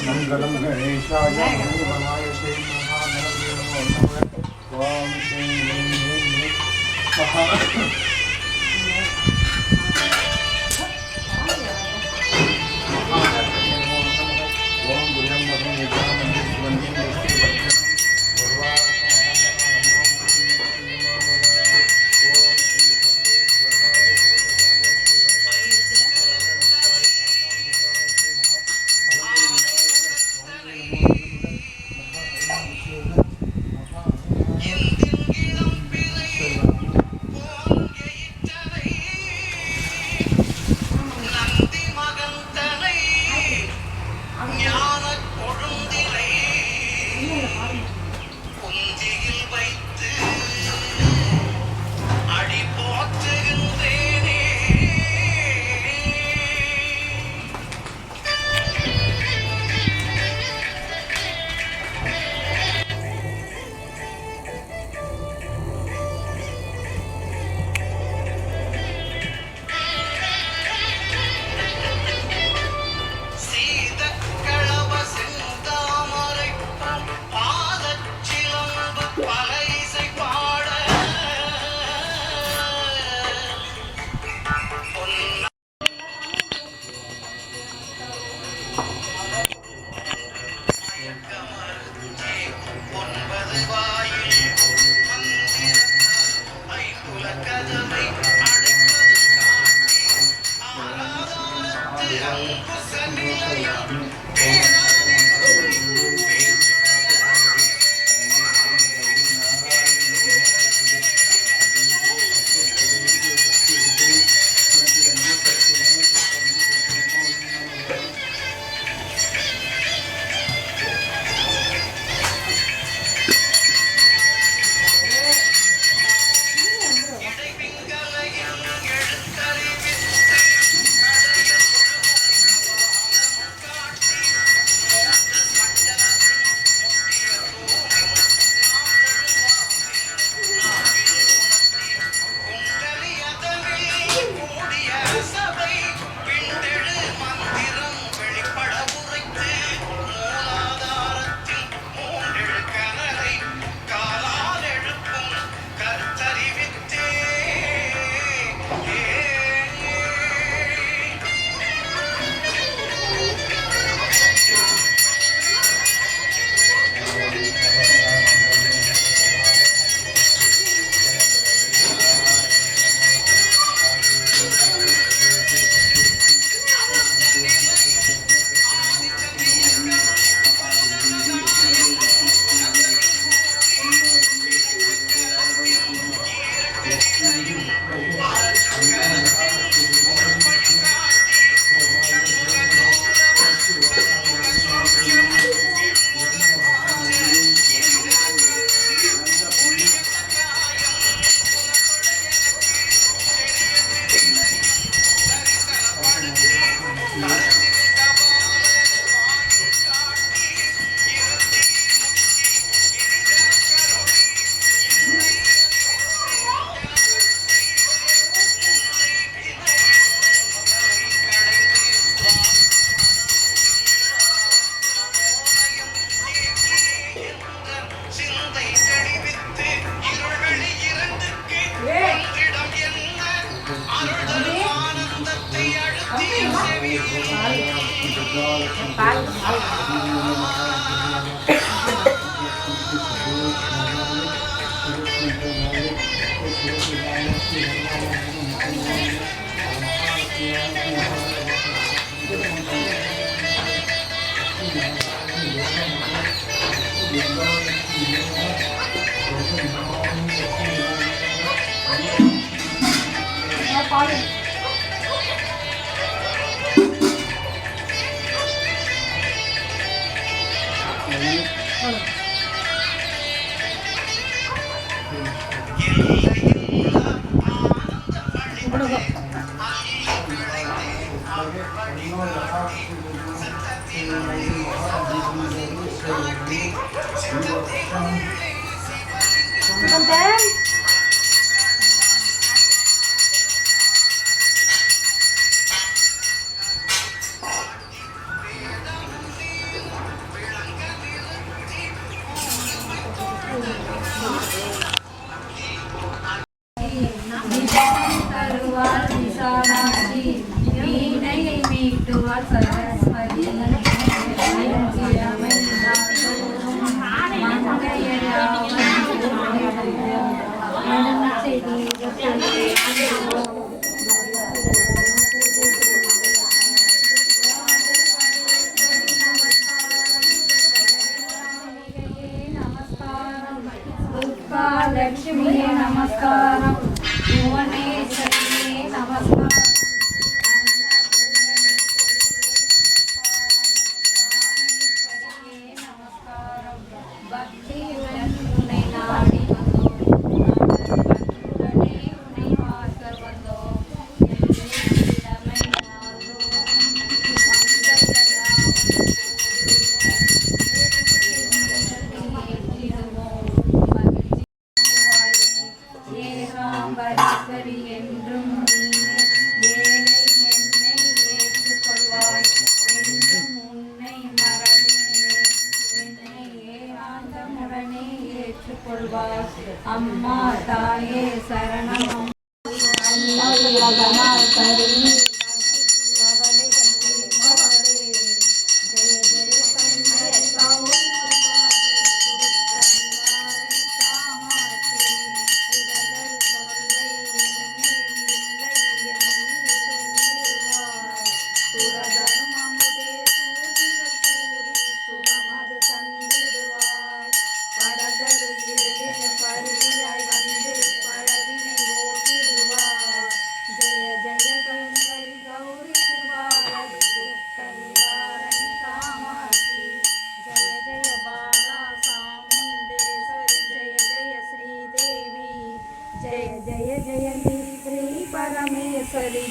मंगलम गणेशाय मंगलाय श्री महागणपतये नमः। ओम श्री लक्ष्मी नमस्कार भुवनेश्वरी नमस्कार अम्मा ताये शरणम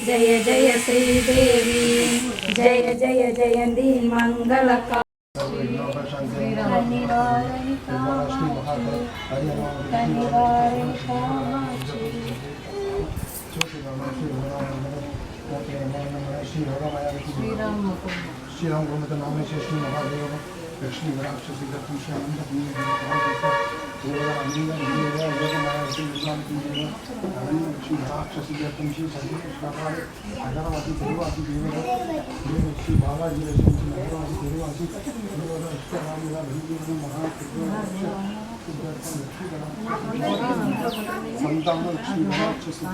जय जय श्रीदेवी जय जय जयंती मंगलका श्रीराम गोमत नाम से श्री महादेव लक्ष्मी राक्षसी राक्षसी अगरवासी तेरुवासी श्री बालाजी नगरवासी तेरुवासी संतान लक्ष्मी राक्षसी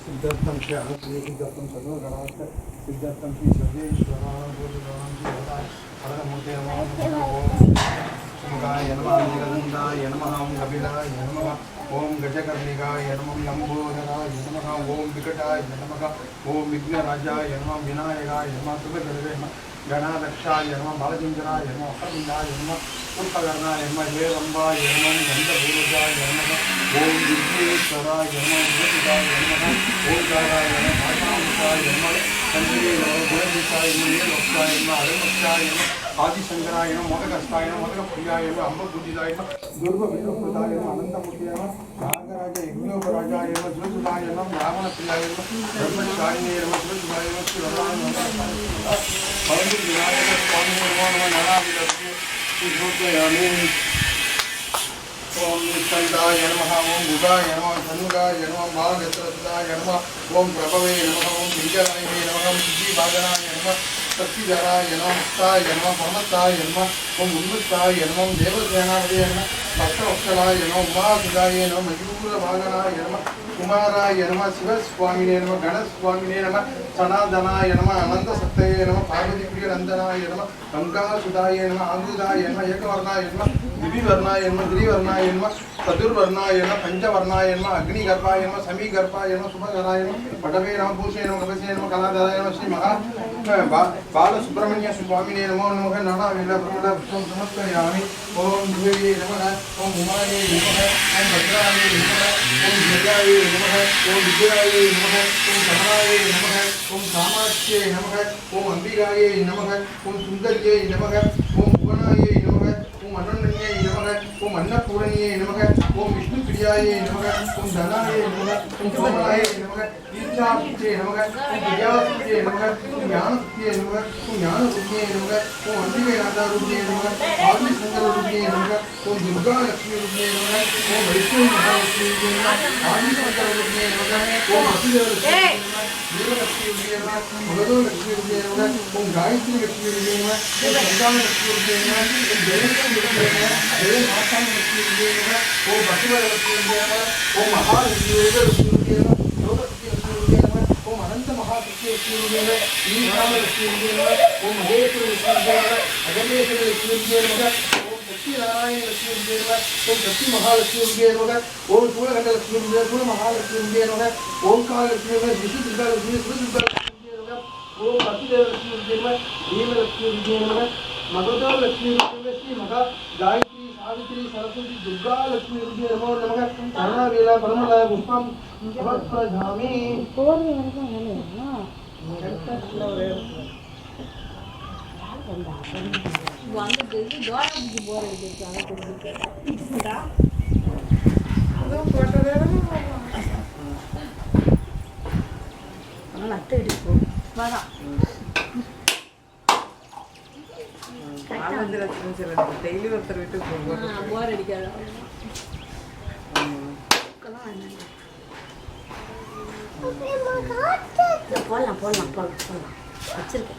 सिद्धार्थम श्री अहंकृति सिद्धार्थम सर्वगणात् सिद्धार्थम श्री सर्वेश्वराणां हरमूर्ते नमः नमः नीलकंठाय नमः ओम कपिलाय नमः ओम गजकर्णिकाय नमः लंबोदराय नमः ओम विकटाय नमः ओम विघ्नराजाय नमः विनायकाय नमः सुभद्रवे नमः गणाध्यक्षाय नमः बालचंद्राय नमः अखंडाय नमः पुष्पकर्णाय नमः हेरंबाय नमः गंधपूर्वजाय नमः ओम विघ्नेश्वराय नमः विघ्नदाय नमः ओंकाराय नमः ईश्वराय नमः संजय नमः गुणदीशाय नमः लोकाय नमः अरुणोक्षाय नमः आदिशंकराय नमः मोदकस्ताय नमः मोदकप्रियाय नमः अम्बपूजिताय नमः दुर्गविष्णुप्रदाय नमः अनन्तमूर्तये नमः नागराज यज्ञोपराजाय नमः शिवसुताय नमः ब्राह्मणप्रियाय नमः ब्रह्मचारिणे नमः शिवसुताय नमः शिवराय नमः भगवती विनायक स्वामी नमो नमः नारायणाय पूजयामि। ओम निस्कंदाय नमः ओम भुगाय नमः धनुगाय नमः मार्गसरसदाय नमः ओम प्रभवे नमः ओम विजयाय नमः ओम सिद्धिवादनाय नमः शक्तिधराय नमः मुक्ताय नमः परमत्ताय नमः ओम उन्मत्ताय नमः ओम देवसेनापतये नमः भक्तवत्सलाय नमः उमासुदाय नमः मयूरवाहनाय नमः कुमाराय नमः शिवस्वामिने नमः गणस्वामिने नमः सनातनाय नमः अनन्तसत्तये नमः पार्वतीप्रियनन्दनाय नमः गंगासुदाय नमः आंगुदाय नमः एकवर्णाय नमः दिविवर्णाय नमः गिरिवर्णाय नमः चतुर्वर्णाय नमः पंचवर्णाय नमः अग्निगर्भाय नमः समीगर्भाय नमः शुभकराय नमः पटवे नमः भूषे नमः कवचे नमः कलाधराय नमः श्री महा बालसुब्रह्मण्य स्वामिने नमो नमः नानाविधपुष्पं समर्पयामि। ओम ध्रुवे नमः ओम उमाये नमः ओम भद्राये नमः ओम जयाये नमः ओम विजयाय नमः ओम कमलाय नमः ओम कामाक्ष्ये नमः ओम अंबिकाये नमः ओम सुंदर्ये नमः ओम भुवनाये नमः ओम अनन्ये नमः ओम अन्नपूर्णये नमः ओम विष्णुप्रियाये नमः ओम धनाय नमः ओम कमलाय नमः ईर्षाप्ते नमः ओम प्रजाप्ते नमः ओम ज्ञानप्ते नमः ओम ज्ञानरूप्ये नमः ओम अंबिकारूप्ये नमः आदिशंकररूप्ये नमः ओम दुर्गा लक्ष्मीरूप्ये नमः ओम वैष्णवमहालक्ष्मीरूप्ये नमः आदिशंकररूप्ये नमः ओम वसुदेवरूप्ये नमः वीरलक्ष्मीरूप्ये नमः भगवतलक्ष्मीरूप्ये नमः ओम गायत्री लक्ष्मीरूप्ये नमः ओम गंगालक्ष्मीरूप्ये नमः ओम जयलक्ष्मीरूप्ये नमः जयमातालक्ष्मीरूप्ये नमः ओम बसवलक्ष्मीरूप्ये नमः ओम महालक्ष्मीरूप्ये नमः योगलक्ष्मीरूप्ये नमः ओम अनंत महालक्ष्मीरूप्ये नमः ईशानलक्ष्मीरूप्ये नमः ओम महेश्वरलक्ष्मीरूप्ये नमः अगमेश्वरलक्ष्मीरूप्ये नमः ओम सत्यनारायण लक्ष्मीरूप्ये नमः ओम सत्य महालक्ष्मीरूप्ये नमः ओम सूर्यखंडलक्ष्मीरूप्ये सूर्य महालक्ष्मीरूप्ये नमः ओंकारलक्ष्मी नमः विष्णुदुर्गालक्ष्मी सुरदुर्गालक्ष्मी नमः ओम सत्यदेवलक्ष्मीरूप्ये नमः भीमलक्ष्मीरूप्ये नमः मगधलक्ष्मीरूप्ये श्री महा गायत्री सावित्री सरस्वती दुर्गा लक्ष्मीरूप्ये नमो नमः कर्णावेला परमला पुष्पं समर्पयामि। டெய்லி ஒருத்தர் வீட்டுக்கு போவோம் போர் அடிக்காத போடலாம் போடலாம் போடலாம் போடலாம் வச்சிருக்கேன்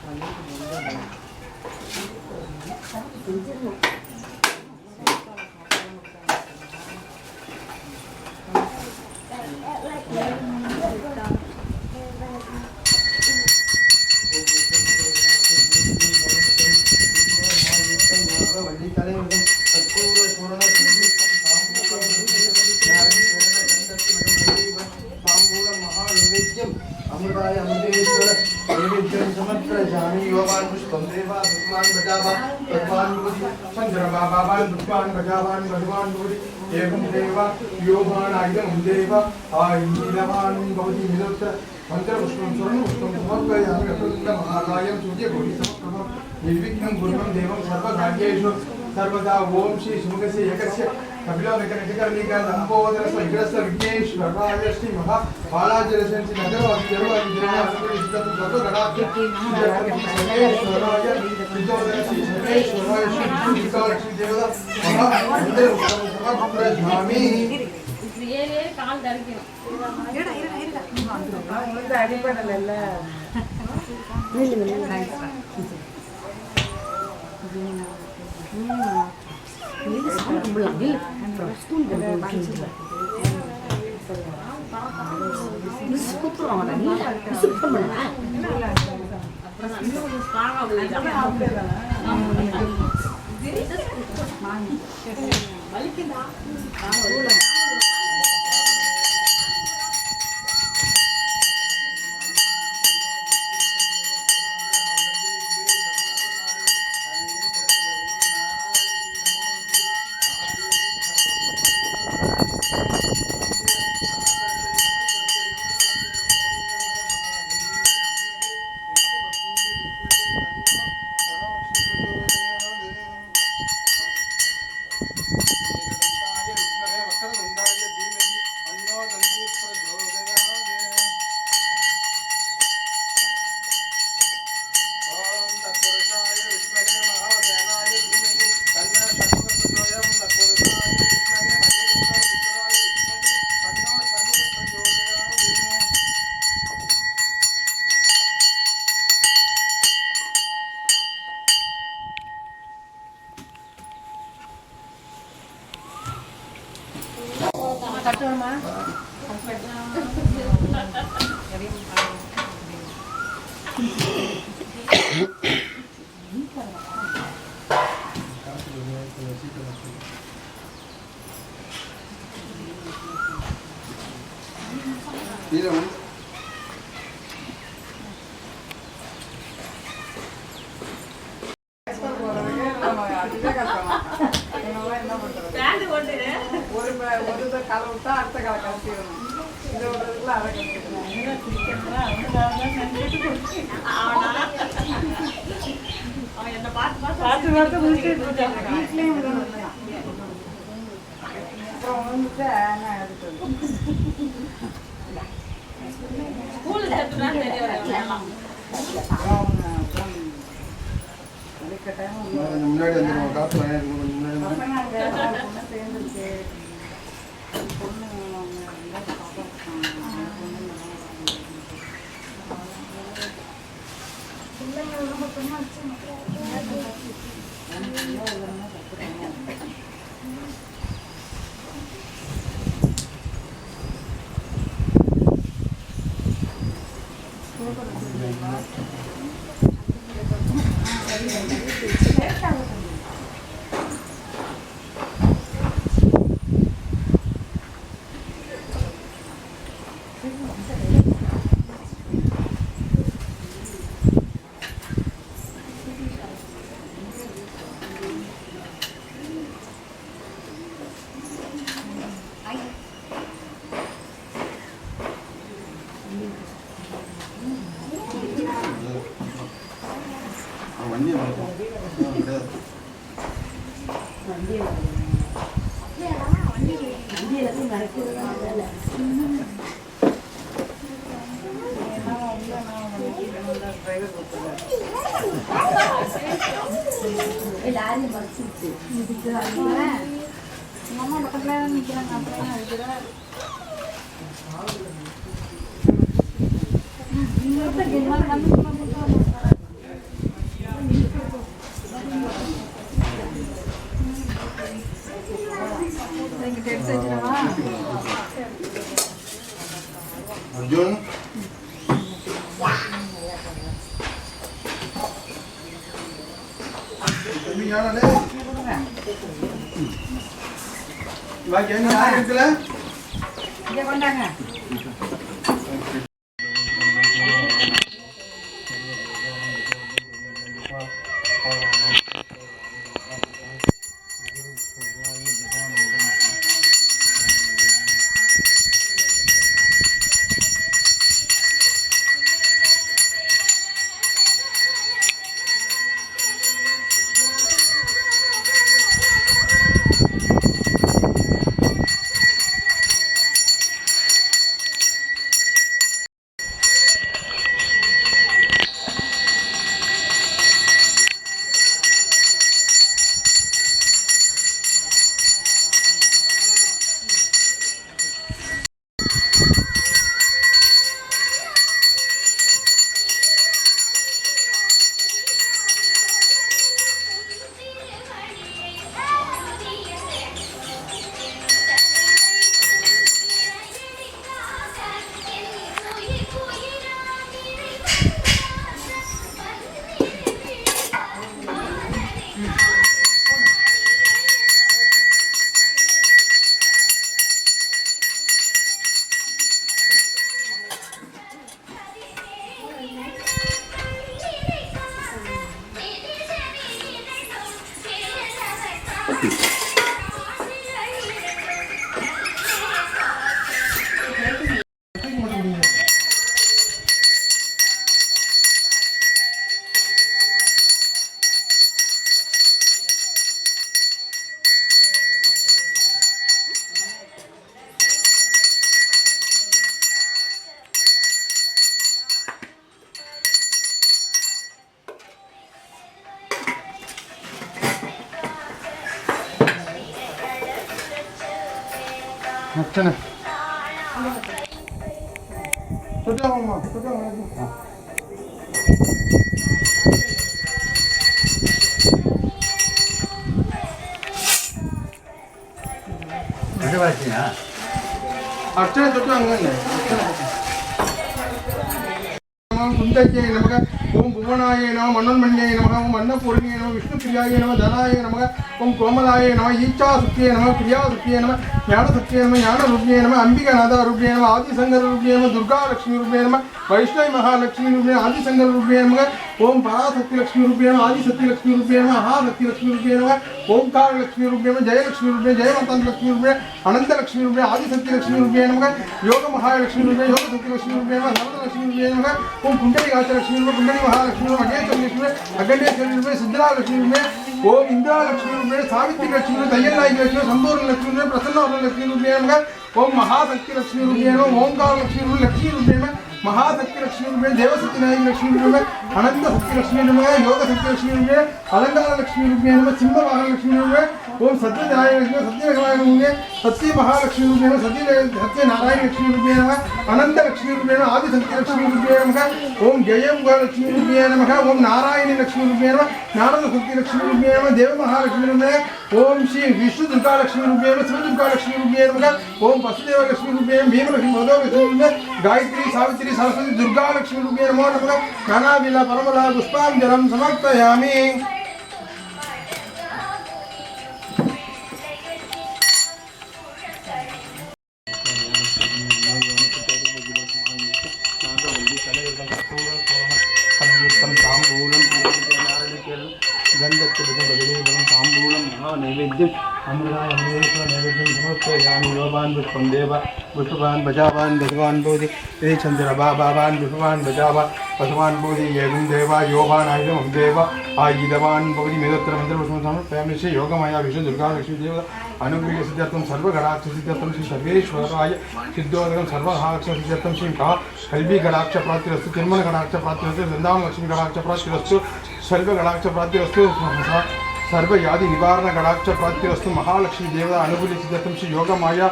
अमृताय अमृतेश्वर नैवेद्यं समर्पयामि। योवान् पुष्पं देवा भगवान् भजावान् भगवान् भवति शङ्करः बाबान् पुष्पान् भजावान् भगवान् भवति एवं देव योगान् आयुधं देव आयुधवान् भवति निरुक्त मन्त्रपुष्पं स्वर्णपुष्पं समर्पयामि। अप्रतिमहाकायं सूर्यकोटिसमप्रभं निर्विघ्नं कुर्वं देवं सर्वकार्येषु सर्वदा ओम श्री सुमुखस्य एकस्य कपिलवेकनकर्णिका लंबोदरस्य विग्रहस्य विघ्नेश्वराय श्री महा बालाजलसंसि नगरवासी जरवासी जरवासी इष्टतु सर्वगणाख्य सर्वेश्वराय सिद्धोदरस्य सर्वेश्वराय श्री विष्णुविकार श्री देवता महा मंदिर समर्पयामि। ये काल दरकियो இருடா இருடா இருடா நான் வந்து அடிபடல இல்ல ஒரு களை விட்டா அடுத்த களை கலத்திடணும். இதை விடுறதுக்குள்ள அதை பார்த்து பார்த்து முடிச்சுட்டு இருக்காங்க. வீட்லேயும் விடணும். அப்புறம் வந்துட்டு நான் எடுத்து முன்னாடி வந்துடுவோம். காசு முன்னாடி சேர்ந்துருக்கு. பொண்ணு எல்லாரும் மறைச்சிட்டு அம்மா பக்கத்துல நிக்கிறாங்க. அப்புறம் அடிக்கிறார். அர்ஜுன் கொண்டாங்க. அச்சனை சுட்டாமா சுட்டாமா அர்ச்சனை சுட்டாங்க நமः குந்தஜ்யை நமக ஓம் புவனாய நமः மன்னன்மண்யை நமக ஓம் அன்னபூர்ணியை நமः விஷ்ணுபிரியாய நமः தனாய நமக ஓம் கோமலாய நமः ஈச்சாசக்தியை நமः பிரியாசக்தியை நமः ஞானசக்தியை நமः ஞானரூபியை நமः அம்பிகாநாதரூபியை நமः ஆதிசங்கரூபியை நமः துர்காலட்சுமிரூபியை நமः வைஷ்ணவி மகாலட்சுமிரூபியை ஆதிசங்கரூபியை நமக ஓம் பராசக்திலட்சுமிரூபியை நமः ஆதிசக்திலட்சுமிரூபியை நமः மகாசக்திலட்சுமிரூபியை நமः ஓம்காரலட்சுமிரூபியை நமः ஜெயலட்சுமிரூபியை ஜெயமாதாலட்சுமிரூபியை அனந்தலட்சுமிரூபியை ஆதிசக்திலட்சுமிரூபியை நமக யோக மகாலட்சுமிரூபியை யோகசக்திலட்சுமிரூபியை நமः சரதலட்சுமிரூபியை நமக ஓம் குண்டலிகாச்சலட்சுமிரூபியை குண்டலி மகாலட்சுமி அகேஸ்வரலட்சுமி அகண்டேஸ்வரலட்சுமி சித்ராலட்சுமி ஓம் இந்திராலட்சுமி சாவித்ரி லட்சுமி தையல்நாயகி லட்சுமி சந்தூரலட்சுமி பிரசன்னலட்சுமி நமக ஓம் மகாசக்தி லட்சுமி ரூபியை ஓம்கார லட்சுமி லட்சுமி ரூபியை महाशक्ति लक्ष्मी रूपे देवशक्ति नायक लक्ष्मी रूपे अनंत शक्ति लक्ष्मी रूपे योग शक्ति लक्ष्मी रूपे अलंकार लक्ष्मी रूपे सिंह महालक्ष्मी रूपे ओम सत्यनारायण लक्ष्मी सत्यनारायण रूपे सत्य महालक्ष्मी रूपे सत्यनारायण लक्ष्मी रूपे अनंत लक्ष्मी रूपे आदिशक्ति लक्ष्मी रूपे ओम जयम लक्ष्मी रूपे नमः ओम नारायणी लक्ष्मी रूपे नारद शक्ति लक्ष्मी रूपे देव महालक्ष्मी रूपे ओम श्री विष्णु दुर्गा लक्ष्मी रूपे शिव दुर्गा लक्ष्मी रूपे ओम वसुदेव लक्ष्मी रूपे भीम लक्ष्मी मधो लक्ष्मी रूपे गायत्री सावित्री सरस्वती दुर्गा लक्ष्मी रूपे नमो नमः नानाविल परमला पुष्पांजलि समर्पयामि तांबूलम नैवेद्यम अमृताय अमृतेश्वर नैवेद्यम समर्पयामि योगान पुष्पम देव पुष्पवान बजावान भगवान बोधि ये चंद्र बाबावान पुष्पवान बजावा पशुवान बोधि एवं देवा योगान आयुधम देव आयुधवान बोधि मेदोत्तर मंत्र पुष्पम समर्पयामि श्री योगमाया विष्णु दुर्गा लक्ष्मी देव अनुग्रह सिद्धार्थम सर्वगणाक्ष सिद्धार्थम श्री सर्वेश्वराय सिद्धोदकम सर्वहाक्ष सिद्धार्थम श्री कहा कल्वी गणाक्ष प्राप्तिरस्तु तिरुमल गणाक्ष प्राप्तिरस्तु वृंदावन लक्ष्मी गणाक्ष प्राप्तिरस्तु सर्व गणाक्ष प्राप्तिरस्तु सर्वयादि निवारण गणाक्ष प्राप्तिरस्तु महालक्ष्मी देवता अनुकूल्य सिद्धार्थम श्री योगमाया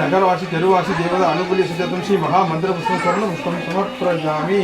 नगरवासी तेरुवासी देवता अनुकूल्य सिद्धार्थम श्री महामंत्र पुष्पम स्वर्ण पुष्पम समर्पयामि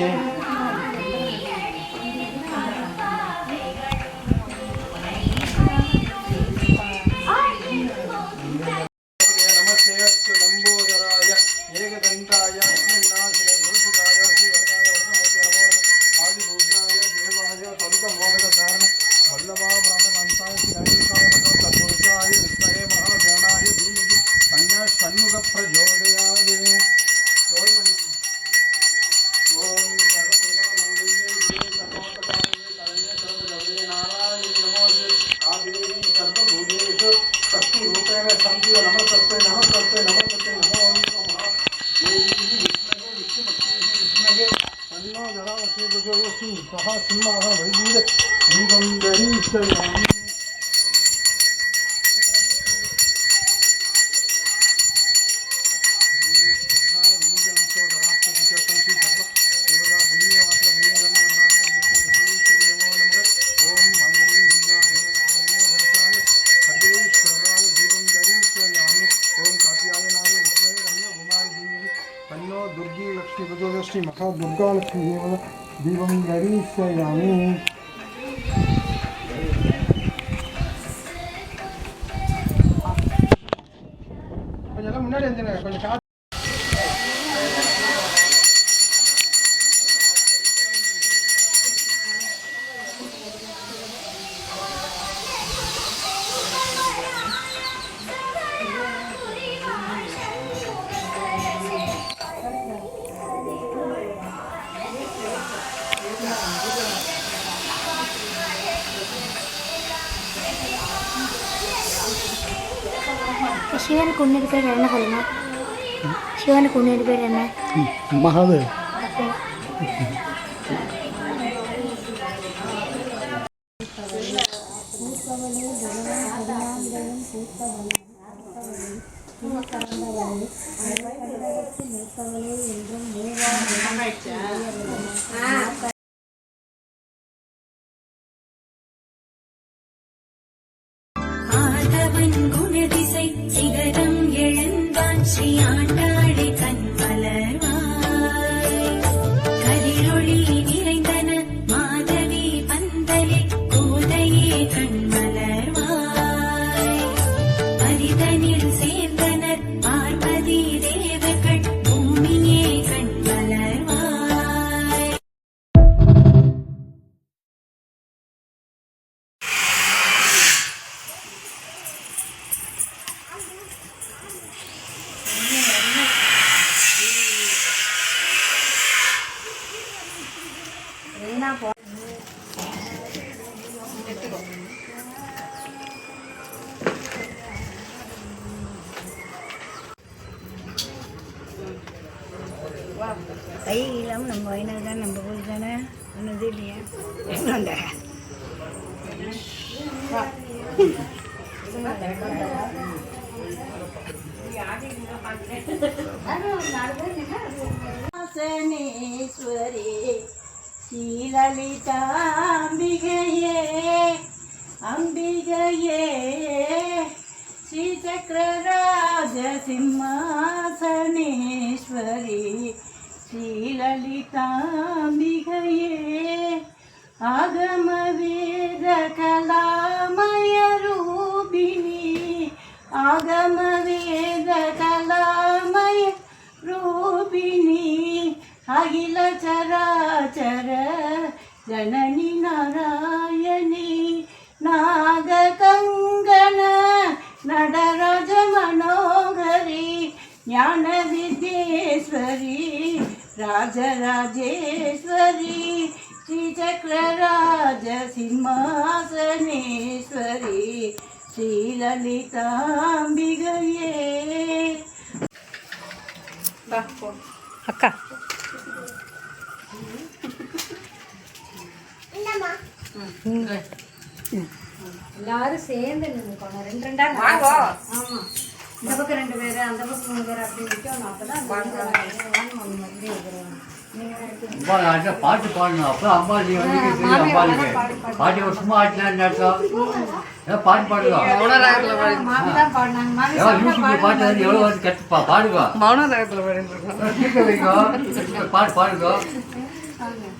श्री महा दुर्गा लक्ष्मी देव दीपम दरीक्षयामि கொஞ்சம் முன்னாடி வந்துங்க கொஞ்சம் சிவனுக்கு உன்னோட பேர் என்ன சொல்லுங்க சிவனுக்கு உன்னோட பேர் என்ன மகாதேவ் குணதிசை சிகரம் எழுந்தான் ஸ்ரீ ஆண்டாளை கண்மலர்வாய் கதிரொளி நிறைந்தன மாதவி பந்தலே கோதையே கண்மலர்வாய் பரிதனில் சேர்ந்தனர் பார்வதி தேவர்கள் பூமியே கண்மலர்வாய் என்ன போ கை இல்லாமல் நம்ம வயநாடு தான் நம்ம ஊர் தானே ஒன்றும் இல்லையா என்ன வாசனேஸ்வரி ஸ்ரீலலிதாம்பிகையே அம்பிகையே ஸ்ரீசக்கரராஜ சிம்மாசனேஸ்வரி ஸ்ரீலலிதாம்பிகையே ஆகம வேத கலாமய ரூபிணி ஆகம வேத கலாமய ரூபிணி அகில சராச்சர ஜனனி நாராயணி நாக கங்கண நடராஜ மனோகரி ஞான வித்யேஸ்வரி ராஜராஜேஸ்வரி ஸ்ரீசக்கரராஜ சிம்மாசனேஸ்வரி ஸ்ரீலலிதாம்பிகையே. அக்கா எல்லாரும் சேர்ந்து நின்றுக்கணும். ரெண்டு ரெண்டா ஆமா, இந்த பக்கம் 2 பேர் அந்த பக்கம் 3 பேர் அப்படி நிற்கணும். அப்பதான் பாட்டு பாடணும். அப்போ அம்பாஜி வந்து அம்பாஜிக்கு பாட்டி வருஷமா ஆட்டலாம் அர்த்தம். ஏதாவது பாட்டு பாடுங்க. மாமி தான் பாடினாங்க. மாமி யூடியூப்ல பாட்டு வந்து எவ்வளோ வந்து கற்று பாடுங்க. மௌனராகத்தில் பாடிட்டு கேட்க வைங்க. பாட்டு பாடுங்க. பாடணும்.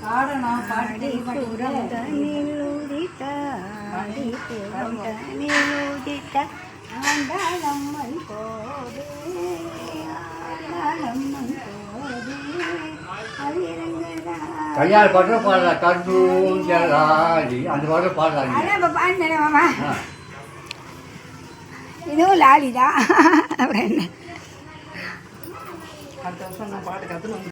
பாடி ஆண்டாளம்மன் போதே ஆண்டாளம்மன் போதே கல்யாண பாட்டு பாடலாம். கண்டூஞ்சலாடி அந்த பாட்டு பாடலாம். பாடினேன் மாமா. இதுவும் லாலி தான். அப்புறம் என்ன அடுத்த வருஷம் நான் பாட்டு கற்றுன்னு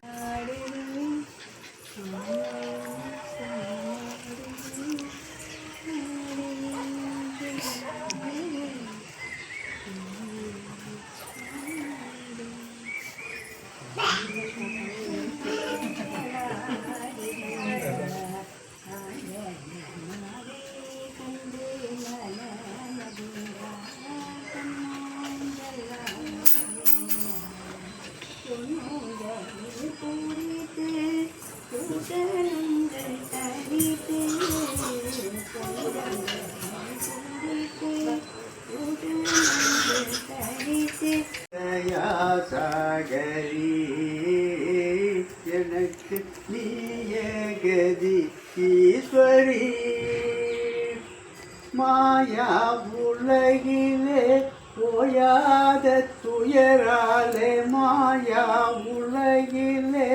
சாகரி எனக்கு நீயே கதி ஈஸ்வரி மாயா உலகிலே ஓயாத துயராலே மாயா உலகிலே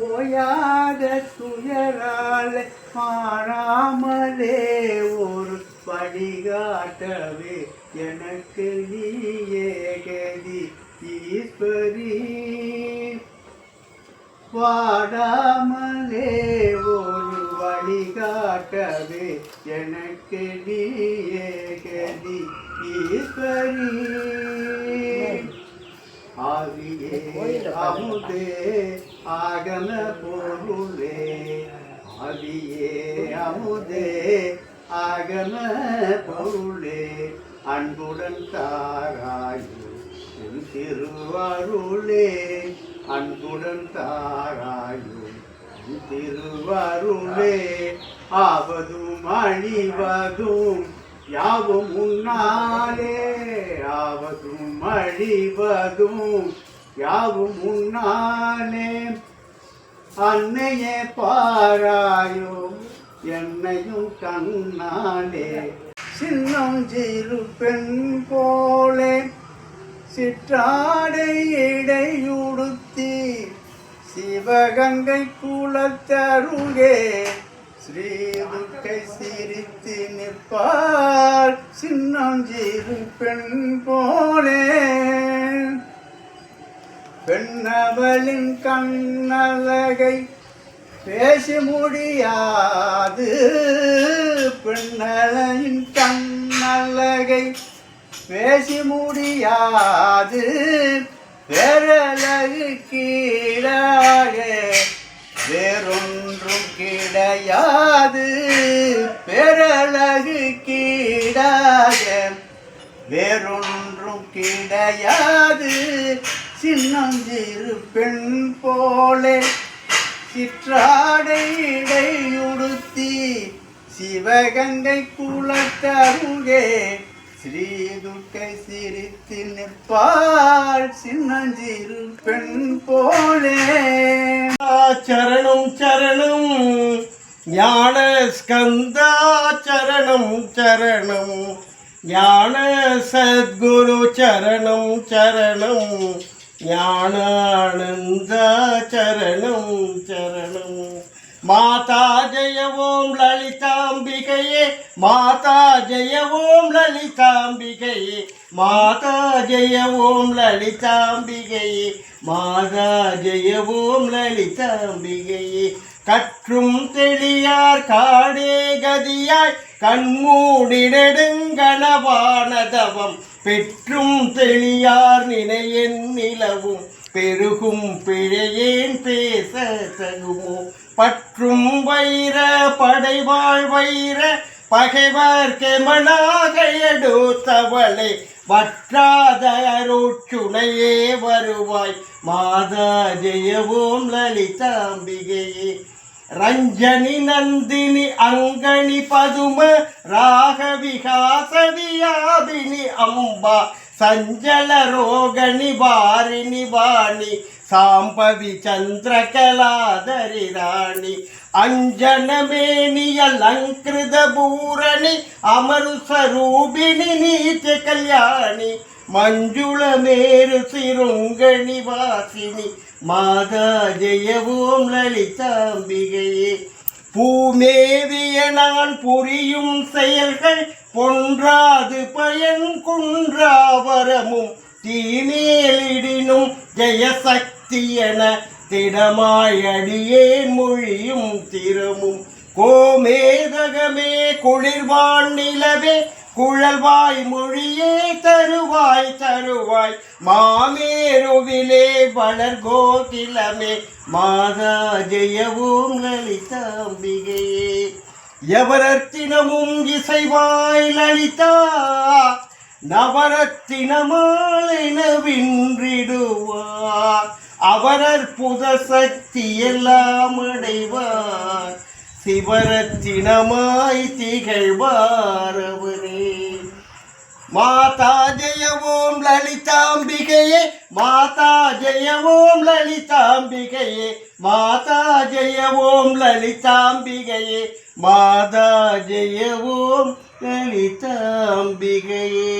ஓயாத துயராலே மாறாமலே ஒரு படிகாட்டவே எனக்கு நீயே கதி ஈஸ்வரி வாடாமலே ஒரு வழிகாட்டவே எனக்கு நீயே கதி ஈஸ்வரி ஆவியே அமுதே ஆகம பொருளே ஆவியே அமுதே ஆகம பொருளே அன்புடன் தாராயு என் திருவருளே அன்புடன் தாராயு என் திருவருளே ஆவதும் அழிவதும் யாவும் முன்னாலே ஆவதும் அழிவதும் யாவும் முன்னாலே அன்னையே பாராயோ என்னையும் கண்ணாலே சின்னஞ்சிறு பெண் போலே சிற்றாடை இடையுடுத்தி சிவகங்கை குலத்தருகே ஸ்ரீதுர்க்கை சிரித்து நிற்பார் சின்னஞ்சிறு பெண் போலே பெண்ணவளின் கண்ணழகை பேசி முடியாது பெண்ணழையின் கண்ணழகை பேசி முடியாது பேரழகு கீழாக வேறொன்றும் கிடையாது பேரழகு கீழாக வேறொன்றும் கிடையாது சின்னஞ்சிறு பெண் போலே சிற்றாடை இடையுடுத்தி சிவகங்கை குளத்தருகே ஸ்ரீதுர்க்கை சிரித்து நிற்பாள் சின்னஞ்சிறு பெண் போலே சரணம் சரணம் ஞான ஸ்கந்தா சரணம் சரணம் ஞான சத்குரு சரணம் சரணம் ஞானானந்த சரணம் சரணம் மாதா ஜெய ஓம் லலிதாம்பிகையே மாதா ஜெய ஓம் லலிதாம்பிகையே மாதா ஜெய ஓம் லலிதாம்பிகையே மாதா ஜெய ஓம் லலிதாம்பிகையே கற்றும் தெளியார் காடே கதியாய் கண்மூடி நெடுங்கணவானதவம் பெற்றும் தெளியார் நினையன் நிலவும் பெருகும் பிழையேன் பேச தகுமோ பற்றும் வைர படைவாழ் வைர பகைவர் கெமனாக எடுத்தவளை வற்றாத அருட்சுனையே வருவாய் மாதா ஜெய ஓம் லலிதாம்பிகையே ரஞ்சனி நந்தினி அங்கணி பதும ராகவிகாச வியாபினி அம்பா சஞ்சல ரோகணி வாரிணி வாணி சாம்பவி சந்திரகலாதரி ராணி அஞ்சனமேனிய லங்கிருத பூரணி அமரு ஸ்வரூபிணி நீத்ய கல்யாணி மஞ்சுள மேரு சிருங்கணி வாசினி மாதா ஜெய ஓம் லலிதாம்பிகையே பூமேவிய நான் புரியும் செயல்கள் பொன்றாது பயன் குன்றாவரமும் தீமேலிடினும் ஜெயசக்தி என திடமாய் அடியேன் மொழியும் திறமும் கோமேதகமே குளிர்வான் நிலவே குழல்வாய் மொழியே தருவாய் தருவாய் மாமேருவிலே வளர் கோகிலமே மாதா ஜெய ஓம் லலிதாம்பிகையே எவரத்தினமும் இசைவாய் லலிதா நவரத்தினமாலென வின்றிடுவார் அவர் அற்புத சக்தி எல்லாம் அடைவார் சிவரத்தினமாய் திகழ்வார் அவரே மாதா ஜெய ஓம் லலிதாம்பிகையே மாதா ஜெய ஓம் லலிதாம்பிகையே மாதா ஜெய ஓம் லலிதாம்பிகையே மாதா ஜெய ஓம் லலிதாம்பிகையே